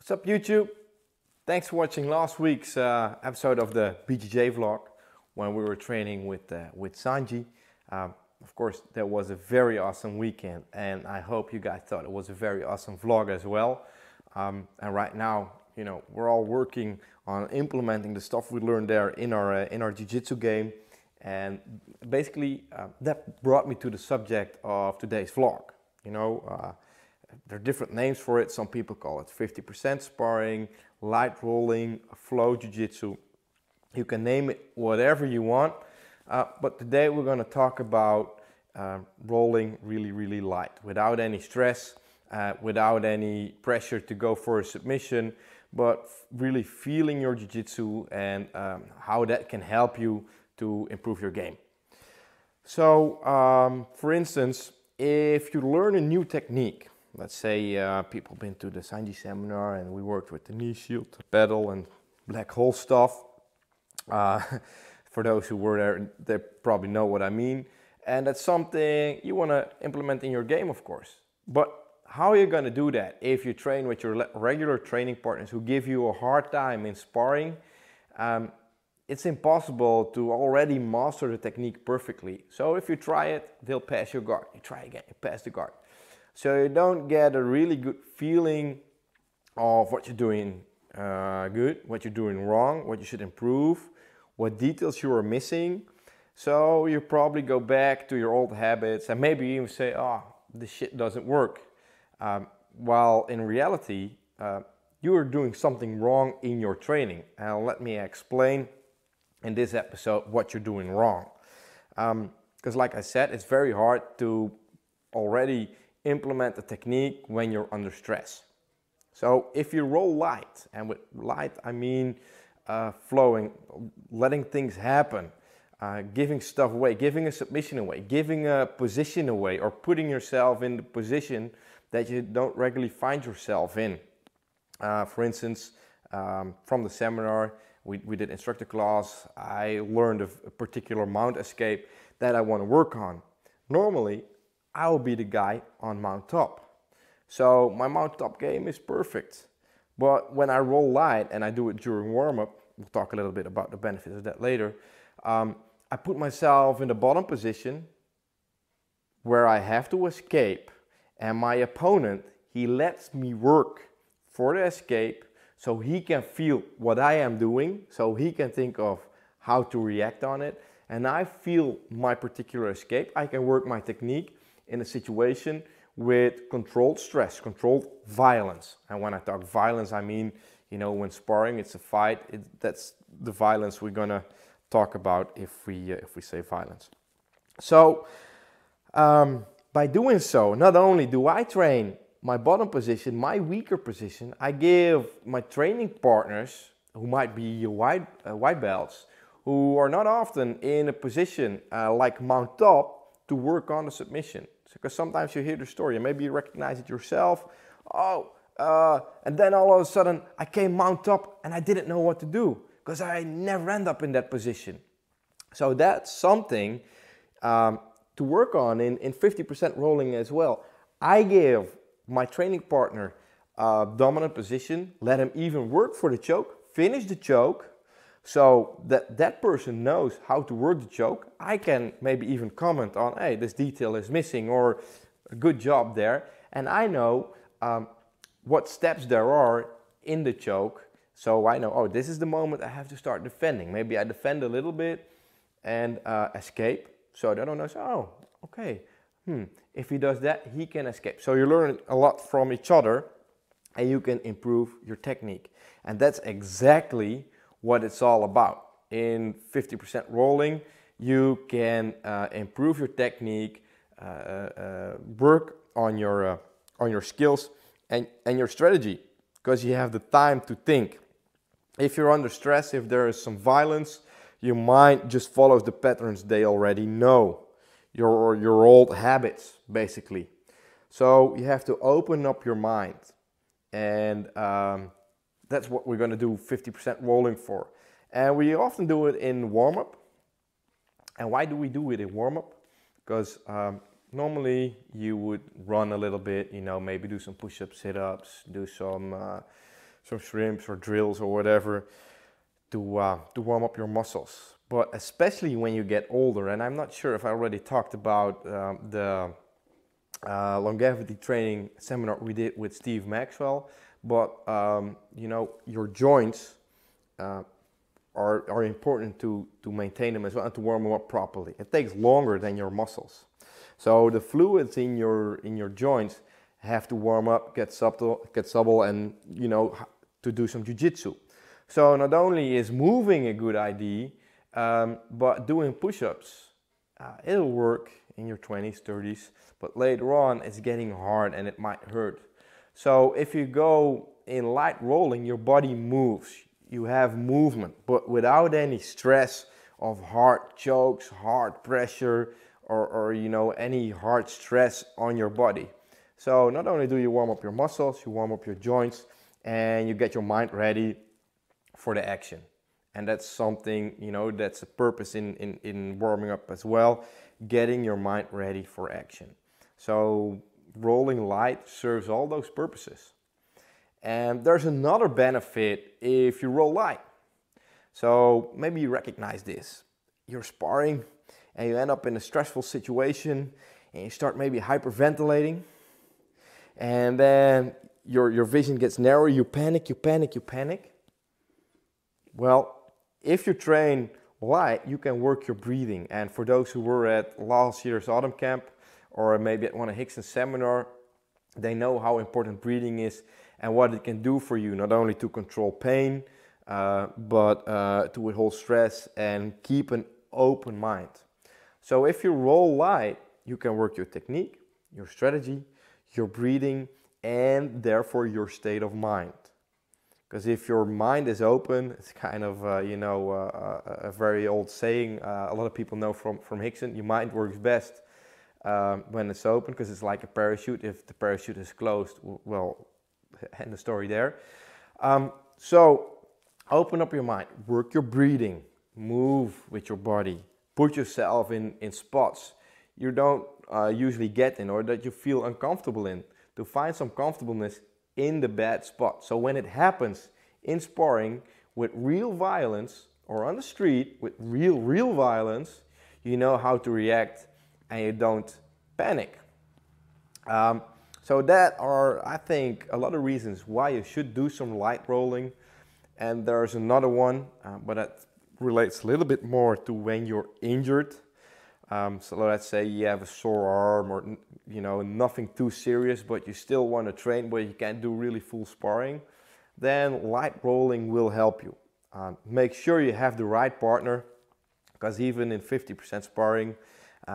What's up YouTube? Thanks for watching last week's episode of the BJJ vlog when we were training with Sanji. Of course, that was a very awesome weekend and I hope you guys thought it was a very awesome vlog as well. And right now, you know, we're all working on implementing the stuff we learned there in our Jiu Jitsu game. And basically, that brought me to the subject of today's vlog. You know, there are different names for it. Some people call it 50% sparring, light rolling, flow jiu-jitsu. You can name it whatever you want. But today we're going to talk about rolling really light, without any stress, without any pressure to go for a submission, but really feeling your jiu-jitsu and how that can help you to improve your game. So, for instance, if you learn a new technique, let's say people been to the Sanji seminar and we worked with the knee shield, the pedal and black hole stuff. For those who were there, they probably know what I mean. And that's something you want to implement in your game, of course. But how are you going to do that if you train with your regular training partners who give you a hard time in sparring? It's impossible to already master the technique perfectly. So if you try it, they'll pass your guard. You try again, you pass the guard. So you don't get a really good feeling of what you're doing good, what you're doing wrong, what you should improve, what details you are missing. So you probably go back to your old habits and maybe even say, oh, this shit doesn't work. While in reality, you are doing something wrong in your training. And let me explain in this episode what you're doing wrong. Because like I said, it's very hard to already implement a technique when you're under stress. So if you roll light, and with light I mean flowing, letting things happen, giving stuff away, giving a submission away, giving a position away, or putting yourself in the position that you don't regularly find yourself in. For instance, from the seminar, we did instructor class, I learned a particular mount escape that I want to work on. Normally, I will be the guy on mount top. So my mount top game is perfect. But when I roll light and I do it during warm-up, we'll talk a little bit about the benefits of that later, I put myself in the bottom position where I have to escape, and my opponent, he lets me work for the escape so he can feel what I am doing, so he can think of how to react on it, and I feel my particular escape. I can work my technique in a situation with controlled stress, controlled violence. And when I talk violence, I mean, you know, when sparring, it's a fight. That's the violence we're gonna talk about if we say violence. So, by doing so, not only do I train my bottom position, my weaker position, I give my training partners, who might be white belts, who are not often in a position like mount top, to work on the submission. Because sometimes you hear the story and maybe you recognize it yourself. And then all of a sudden I came mount up and I didn't know what to do because I never end up in that position. So that's something to work on in 50% rolling as well. I give my training partner a dominant position, let him even work for the choke, finish the choke, so that person knows how to work the choke. I can maybe even comment on, hey, this detail is missing, or a good job there. And I know what steps there are in the choke. So I know, oh, this is the moment I have to start defending. Maybe I defend a little bit and escape. So the other one knows, oh, okay. If he does that, he can escape. So you learn a lot from each other and you can improve your technique. And that's exactly what it's all about. In 50% rolling, you can improve your technique, work on your skills and your strategy, because you have the time to think. If you're under stress, if there is some violence, your mind just follows the patterns they already know, your old habits basically. So you have to open up your mind, and that's what we're going to do 50% rolling for. And we often do it in warm-up. And why do we do it in warm-up? Because normally you would run a little bit, you know, maybe do some push-ups, sit-ups, do some some shrimps or drills or whatever to warm up your muscles. But especially when you get older, and I'm not sure if I already talked about the longevity training seminar we did with Steve Maxwell, but you know, your joints are important to maintain them as well and to warm them up properly. It takes longer than your muscles. So the fluids in your joints have to warm up, get supple, and you know, to do some jiu-jitsu. So not only is moving a good idea, but doing push-ups, it'll work in your 20s, 30s, but later on it's getting hard and it might hurt. So if you go in light rolling, your body moves, you have movement, but without any stress of hard chokes, hard pressure, or you know, any hard stress on your body. So not only do you warm up your muscles, you warm up your joints, and you get your mind ready for the action. And that's something, you know, that's a purpose in warming up as well, getting your mind ready for action. So rolling light serves all those purposes. And there's another benefit if you roll light. So maybe you recognize this. You're sparring and you end up in a stressful situation and you start maybe hyperventilating. And then your vision gets narrow, you panic. Well, if you train light, you can work your breathing. And for those who were at last year's autumn camp or maybe at one of Hickson's seminar, they know how important breathing is and what it can do for you, not only to control pain, but to withhold stress and keep an open mind. So if you roll light, you can work your technique, your strategy, your breathing, and therefore your state of mind. Because if your mind is open, it's kind of, you know, a very old saying a lot of people know from Hickson, your mind works best when it's open, because it's like a parachute. If the parachute is closed, well, end the story there. So open up your mind, work your breathing, move with your body, put yourself in spots you don't usually get in or that you feel uncomfortable in, to find some comfortableness in the bad spot. So when it happens in sparring with real violence or on the street with real violence, you know how to react and you don't panic. So that are, I think, a lot of reasons why you should do some light rolling. And there's another one, but that relates a little bit more to when you're injured. So let's say you have a sore arm or, you know, nothing too serious, but you still want to train but you can't do really full sparring, then light rolling will help you. Make sure you have the right partner, because even in 50% sparring,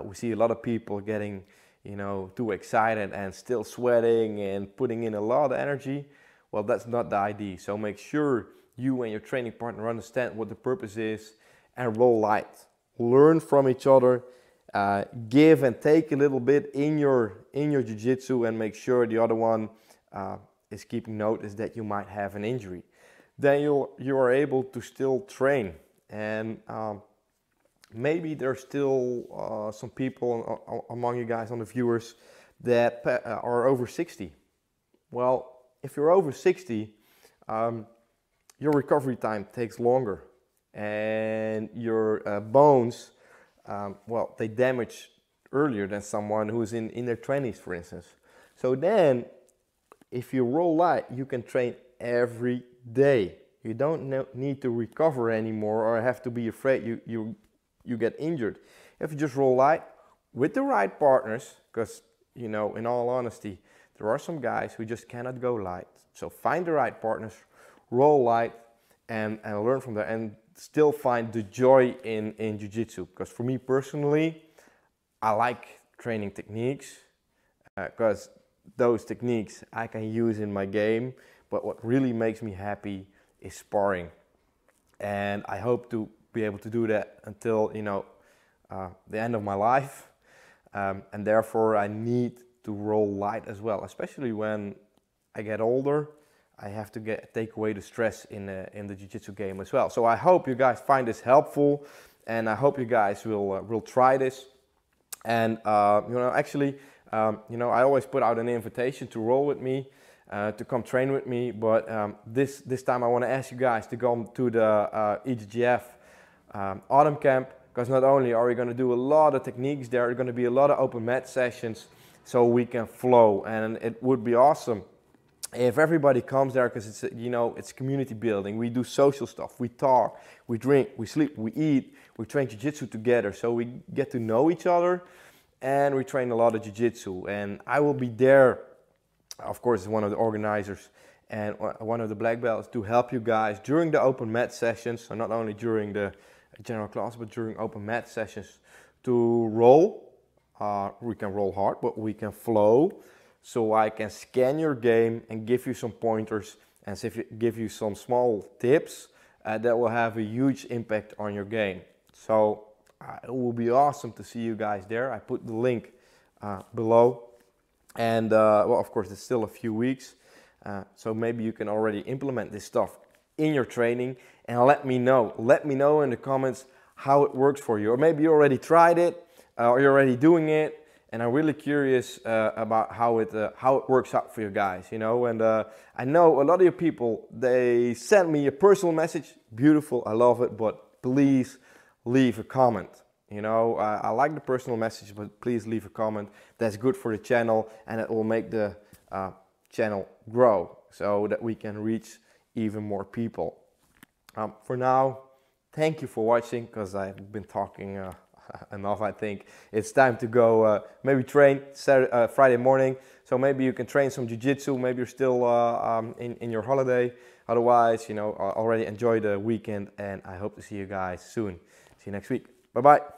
we see a lot of people getting, you know, too excited and still sweating and putting in a lot of energy. Well, that's not the idea. So make sure you and your training partner understand what the purpose is and roll light. Learn from each other, give and take a little bit in your jiu-jitsu, and make sure the other one is keeping notice that you might have an injury. Then you are able to still train. And maybe there's still some people among you guys on the viewers that are over 60. Well, if you're over 60, your recovery time takes longer, and your bones, well, they damage earlier than someone who's in their 20s, for instance. So then, if you roll light, you can train every day. You don't need to recover anymore or have to be afraid you get injured. If you just roll light with the right partners, because, you know, in all honesty, there are some guys who just cannot go light. So find the right partners, roll light, and learn from that, and still find the joy in jiu-jitsu. Because for me personally, I like training techniques, because those techniques I can use in my game, but what really makes me happy is sparring. And I hope to be able to do that until, you know, the end of my life, and therefore I need to roll light as well, especially when I get older. I have to take away the stress in the jiu-jitsu game as well. So I hope you guys find this helpful, and I hope you guys will try this. And you know, actually, You know, I always put out an invitation to roll with me, to come train with me, but this time I want to ask you guys to come to the EGGF autumn camp, because not only are we going to do a lot of techniques, there are going to be a lot of open mat sessions so we can flow, and it would be awesome if everybody comes there, because it's, you know, it's community building. We do social stuff, we talk, we drink, we sleep, we eat, we train jiu-jitsu together, so we get to know each other, and we train a lot of jiu-jitsu. And I will be there, of course, as one of the organizers and one of the black belts, to help you guys during the open mat sessions, so not only during the general class but during open mat sessions, to roll. We can roll hard, but we can flow, so I can scan your game and give you some pointers and give you some small tips that will have a huge impact on your game. So it will be awesome to see you guys there. I put the link below, and well, of course, it's still a few weeks, so maybe you can already implement this stuff in your training, and let me know in the comments how it works for you, or maybe you already tried it, or you're already doing it, and I'm really curious about how it works out for you guys, you know. And I know a lot of you people, they send me a personal message, beautiful, I love it, but please leave a comment. You know, I like the personal message, but please leave a comment. That's good for the channel, and it will make the channel grow so that we can reach even more people. For now, thank you for watching, because I've been talking enough. I think it's time to go maybe train Friday morning, so maybe you can train some jiu-jitsu. Maybe you're still in your holiday. Otherwise, you know, already enjoy the weekend, and I hope to see you guys soon. See you next week. Bye bye.